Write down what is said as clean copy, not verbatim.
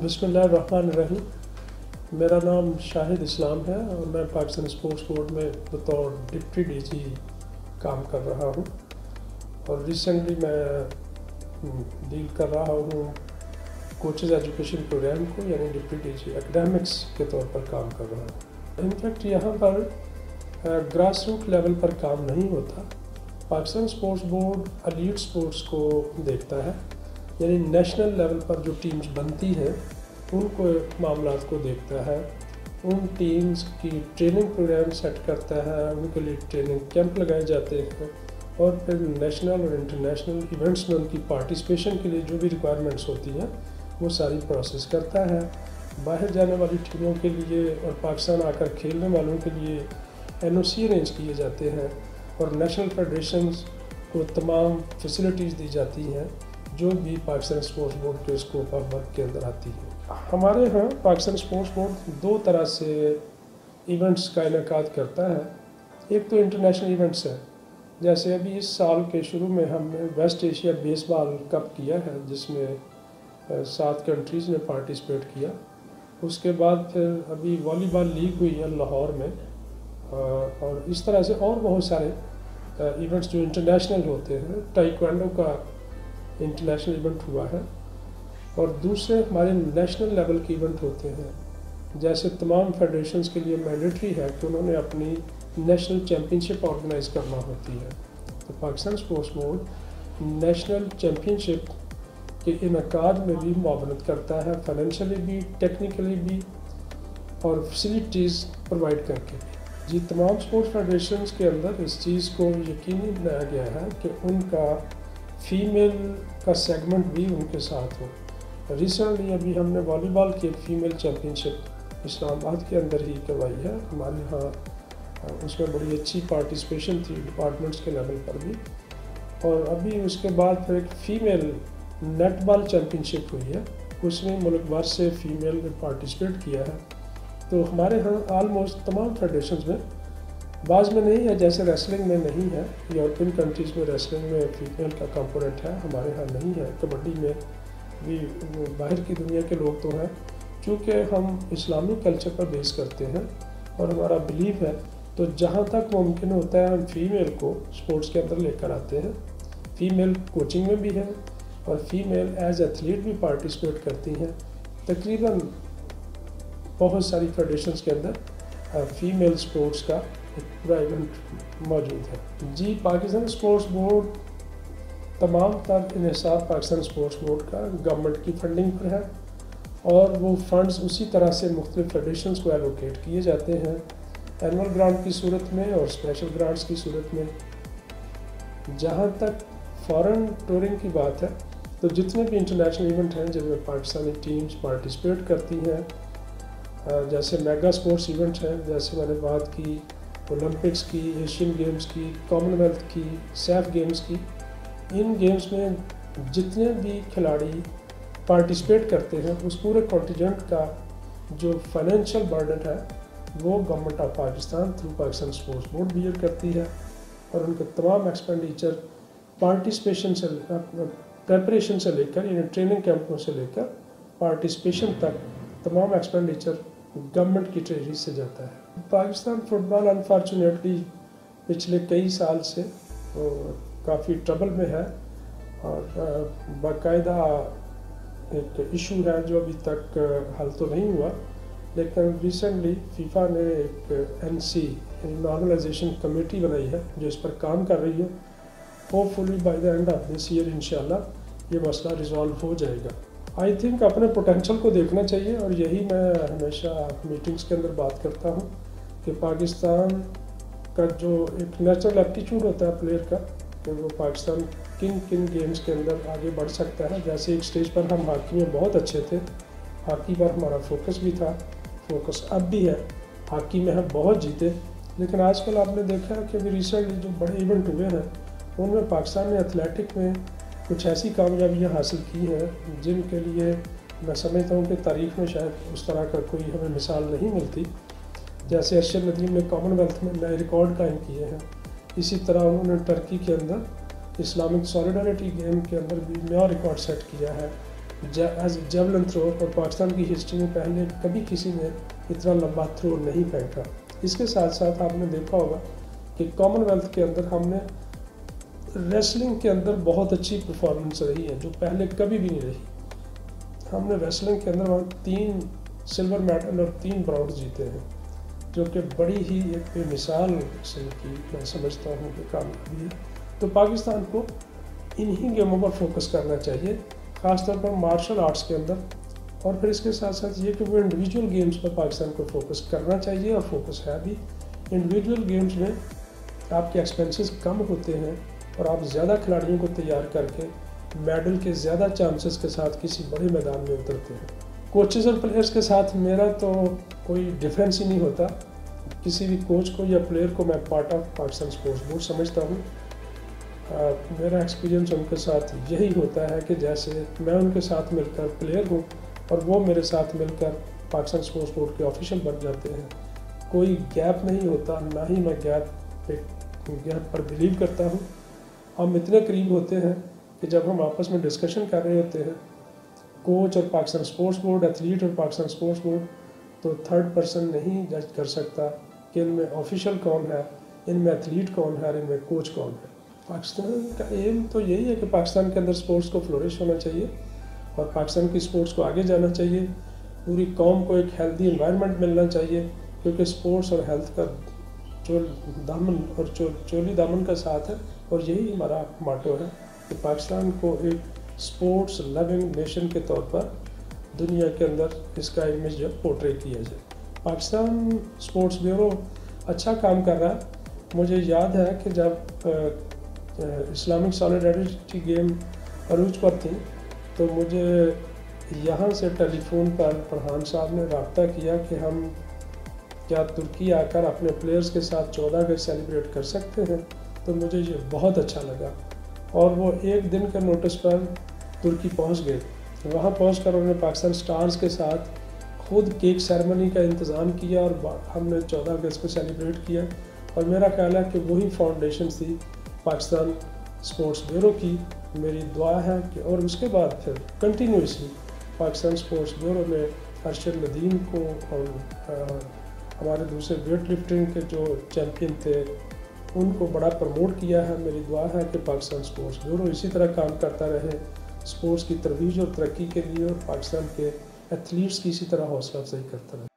बिस्मिल्लाहिर्रहमानिर्रहीम। मेरा नाम शाहिद इस्लाम है और मैं पाकिस्तान स्पोर्ट्स बोर्ड में बतौर डिप्टी डीजी काम कर रहा हूँ और रिसेंटली मैं डील कर रहा हूँ कोचेज़ एजुकेशन प्रोग्राम को, यानी डिप्टी डीजी एकेडमिक्स के तौर पर काम कर रहा हूँ। इनफैक्ट यहाँ पर ग्रास रूट लेवल पर काम नहीं होता। Pakistan sports board elite sports को देखता है, यानी नेशनल लेवल पर जो टीम्स बनती हैं उनको मामलात को देखता है, उन टीम्स की ट्रेनिंग प्रोग्राम सेट करता है, उनके लिए ट्रेनिंग कैंप लगाए जाते हैं और फिर नेशनल और इंटरनेशनल इवेंट्स में उनकी पार्टिसिपेशन के लिए जो भी रिक्वायरमेंट्स होती हैं वो सारी प्रोसेस करता है। बाहर जाने वाली टीमों के लिए और पाकिस्तान आकर खेलने वालों के लिए NOC अरेंज किए जाते हैं और नेशनल फेडरेशंस को तमाम फैसिलिटीज़ दी जाती हैं जो भी पाकिस्तान स्पोर्ट्स बोर्ड के स्कोप ऑफ वर्क के अंदर आती है। हमारे यहाँ पाकिस्तान स्पोर्ट्स बोर्ड दो तरह से इवेंट्स का इनेकाद करता है। एक तो इंटरनेशनल इवेंट्स है, जैसे अभी इस साल के शुरू में हमने वेस्ट एशिया बेसबॉल कप किया है जिसमें 7 कंट्रीज़ ने पार्टिसिपेट किया। उसके बाद फिर अभी वॉलीबॉल लीग हुई है लाहौर में और इस तरह से और बहुत सारे इवेंट्स जो इंटरनेशनल होते हैं। टाइक्वांडो का इंटरनेशनल इवेंट हुआ है और दूसरे हमारे नेशनल लेवल के इवेंट होते हैं। जैसे तमाम फेडरेशंस के लिए मैंडेटरी है कि उन्होंने अपनी नेशनल चैम्पियनशिप ऑर्गेनाइज करना होती है। तो Pakistan sports board national championship के इनकाद में भी मुआवनत करता है, फाइनेंशियली भी, टेक्निकली भी और फैसिलिटीज़ प्रोवाइड करके भी। जी, तमाम स्पोर्ट्स फेडरेशंस के अंदर इस चीज़ को यकीनी बनाया गया है कि उनका फीमेल का सेगमेंट भी उनके साथ हो। रिसेंटली अभी हमने वॉलीबॉल की एक फ़ीमेल चैम्पियनशिप इस्लामाबाद के अंदर ही करवाई है। हमारे यहाँ उसमें बड़ी अच्छी पार्टिसिपेशन थी डिपार्टमेंट्स के लेवल पर भी। और अभी उसके बाद फिर एक फ़ीमेल नेटबॉल चैम्पियनशिप हुई है, उसमें मुल्क भर से फ़ीमेल ने पार्टिसिपेट किया है। तो हमारे यहाँ आलमोस्ट तमाम फेडरेशंस में, बाज़ में नहीं है, जैसे रेसलिंग में नहीं है, यूरोपियन कंट्रीज़ में रेसलिंग में फीमेल का कंपोनेंट है, हमारे यहाँ नहीं है। कबड्डी में भी बाहर की दुनिया के लोग तो हैं, चूँकि हम इस्लामिक कल्चर पर बेस करते हैं और हमारा बिलीव है, तो जहाँ तक मुमकिन होता है हम फीमेल को स्पोर्ट्स के अंदर लेकर आते हैं। फ़ीमेल कोचिंग में भी है और फीमेल एज एथलीट भी पार्टिसिपेट करती हैं। तकरीबन बहुत सारी फेडरेशंस के अंदर फीमेल स्पोर्ट्स का पूरा इवेंट मौजूद है। जी, पाकिस्तान स्पोर्ट्स बोर्ड तमाम तर इन्हिसार पाकिस्तान स्पोर्ट्स बोर्ड का गवर्नमेंट की फंडिंग पर है और वो फंड्स उसी तरह से मुख्तलिफ फेडरेशंस को एलोकेट किए जाते हैं, एनुअल ग्रांट की सूरत में और स्पेशल ग्रांट्स की सूरत में। जहाँ तक फॉरेन टूरिंग की बात है, तो जितने भी इंटरनेशनल इवेंट हैं जिनमें पाकिस्तानी टीम्स पार्टिसिपेट करती हैं, जैसे मेगा स्पोर्ट्स इवेंट हैं, जैसे मैंने बात की ओलंपिक्स की, एशियन गेम्स की, कॉमनवेल्थ की, सैफ गेम्स की, इन गेम्स में जितने भी खिलाड़ी पार्टिसिपेट करते हैं उस पूरे कॉन्टिजेंट का जो फाइनेंशियल बर्डन है वो government of Pakistan through Pakistan sports board bear करती है और उनके तमाम एक्सपेंडिचर पार्टिसिपेशन से प्रेपरेशन से लेकर, यानी ट्रेनिंग कैंपों से लेकर पार्टिसिपेशन तक तमाम एक्सपेंडिचर गवर्नमेंट की ट्रेजरी से जाता है। पाकिस्तान फुटबॉल अनफॉर्चुनेटली पिछले कई साल से काफ़ी ट्रबल में है और बाकायदा एक इशू है जो अभी तक हल तो नहीं हुआ, लेकिन रिसेंटली फीफा ने एक NC नॉर्मलाइजेशन कमेटी बनाई है जो इस पर काम कर रही है। Hopefully by the end of this year इंशाल्लाह ये मसला रिजॉल्व हो जाएगा। आई थिंक अपने पोटेंशियल को देखना चाहिए और यही मैं हमेशा मीटिंग्स के अंदर बात करता हूँ कि पाकिस्तान का जो एक नेचुरल एप्टीट्यूड होता है प्लेयर का, कि वो पाकिस्तान किन किन गेम्स के अंदर आगे बढ़ सकता है। जैसे एक स्टेज पर हम हॉकी में बहुत अच्छे थे, हॉकी पर हमारा फोकस भी था, फोकस अब भी है, हॉकी में हम बहुत जीते। लेकिन आजकल आपने देखा कि अभी रिसेंटली जो बड़े इवेंट हुए हैं उनमें पाकिस्तान ने एथलेटिक में कुछ ऐसी कामयाबियाँ हासिल की हैं जिनके लिए मैं समझता हूँ कि तारीख़ में शायद उस तरह का कोई हमें मिसाल नहीं मिलती। जैसे अर्शद नदीम ने कॉमनवेल्थ में नए रिकॉर्ड कायम किए हैं, इसी तरह उन्होंने टर्की के अंदर इस्लामिक सॉलिडारिटी गेम के अंदर भी नया रिकॉर्ड सेट किया है। एज जेवलिन थ्रो, और पाकिस्तान की हिस्ट्री में पहले कभी किसी ने इतना लंबा थ्रो नहीं फेंका। इसके साथ साथ आपने देखा होगा कि कॉमनवेल्थ के अंदर हमने रेसलिंग के अंदर बहुत अच्छी परफॉर्मेंस रही है, जो पहले कभी भी नहीं रही। हमने रेसलिंग के अंदर 3 सिल्वर मेडल और 3 ब्रॉन्ज जीते हैं, जो कि बड़ी ही एक बेमिसाल किस्म की मैं समझता हूँ कि कामयाबी है। तो पाकिस्तान को इन्हीं गेमों पर फोकस करना चाहिए, ख़ासतौर पर मार्शल आर्ट्स के अंदर। और फिर इसके साथ साथ ये कि वो इंडिविजुअल गेम्स पर पाकिस्तान को फोकस करना चाहिए, और फोकस है भी। इंडिविजुअल गेम्स में आपके एक्सपेंसेस कम होते हैं और आप ज़्यादा खिलाड़ियों को तैयार करके मेडल के ज़्यादा चांसेस के साथ किसी बड़े मैदान में उतरते हैं। कोचेज़ और प्लेयर्स के साथ मेरा तो कोई डिफरेंस ही नहीं होता। किसी भी कोच को या प्लेयर को मैं part of Pakistan sports board समझता हूँ। मेरा एक्सपीरियंस उनके साथ यही होता है कि जैसे मैं उनके साथ मिलकर प्लेयर हूँ और वो मेरे साथ मिलकर पाकिस्तान स्पोर्ट्स बोर्ड के ऑफिशियल बन जाते हैं। कोई गैप नहीं होता, ना ही मैं गैप पर बिलीव करता हूँ। हम इतने करीब होते हैं कि जब हम आपस में डिस्कशन कर रहे होते हैं, कोच और पाकिस्तान स्पोर्ट्स बोर्ड, एथलीट और पाकिस्तान स्पोर्ट्स बोर्ड, तो थर्ड पर्सन नहीं जज कर सकता कि इनमें ऑफिशियल कौन है, इनमें एथलीट कौन है, इनमें कोच कौन है। पाकिस्तान का एम तो यही है कि पाकिस्तान के अंदर स्पोर्ट्स को फ्लोरिश होना चाहिए और पाकिस्तान की स्पोर्ट्स को आगे जाना चाहिए। पूरी कौम को एक हेल्दी एनवायरनमेंट मिलना चाहिए, क्योंकि स्पोर्ट्स और हेल्थ का चोली दामन का साथ है। और यही हमारा माटो है कि पाकिस्तान को एक स्पोर्ट्स लविंग नेशन के तौर पर दुनिया के अंदर इसका इमेज पोर्ट्रे किया जाए। पाकिस्तान स्पोर्ट्स ब्यूरो अच्छा काम कर रहा है। मुझे याद है कि जब इस्लामिक सॉलिडारिटी गेम अरूज पर थी, तो मुझे यहाँ से टेलीफोन पर फरहान साहब ने रब्ता किया कि हम क्या तुर्की आकर अपने प्लेयर्स के साथ 14 अगस्त सेलिब्रेट कर सकते हैं। तो मुझे ये बहुत अच्छा लगा और वो एक दिन के नोटिस पर तुर्की पहुंच गए। वहाँ पहुंचकर उन्होंने पाकिस्तान स्टार्स के साथ खुद केक सेरेमनी का इंतज़ाम किया और हमने 14 अगस्त को सेलिब्रेट किया। और मेरा ख्याल है कि वही फाउंडेशन थी पाकिस्तान स्पोर्ट्स ब्यूरो की। मेरी दुआ है कि और उसके बाद फिर कंटिन्यूसली पाकिस्तान स्पोर्ट्स ब्यूरो ने अरशद नदीम को और हमारे दूसरे वेट लिफ्टिंग के जो चैम्पियन थे उनको बड़ा प्रमोट किया है। मेरी दुआ है कि पाकिस्तान स्पोर्ट्स ब्यूरो इसी तरह काम करता रहे स्पोर्ट्स की तरवीज और तरक्की के लिए, और पाकिस्तान के एथलीट्स की इसी तरह हौसला अफजाई करता रहे।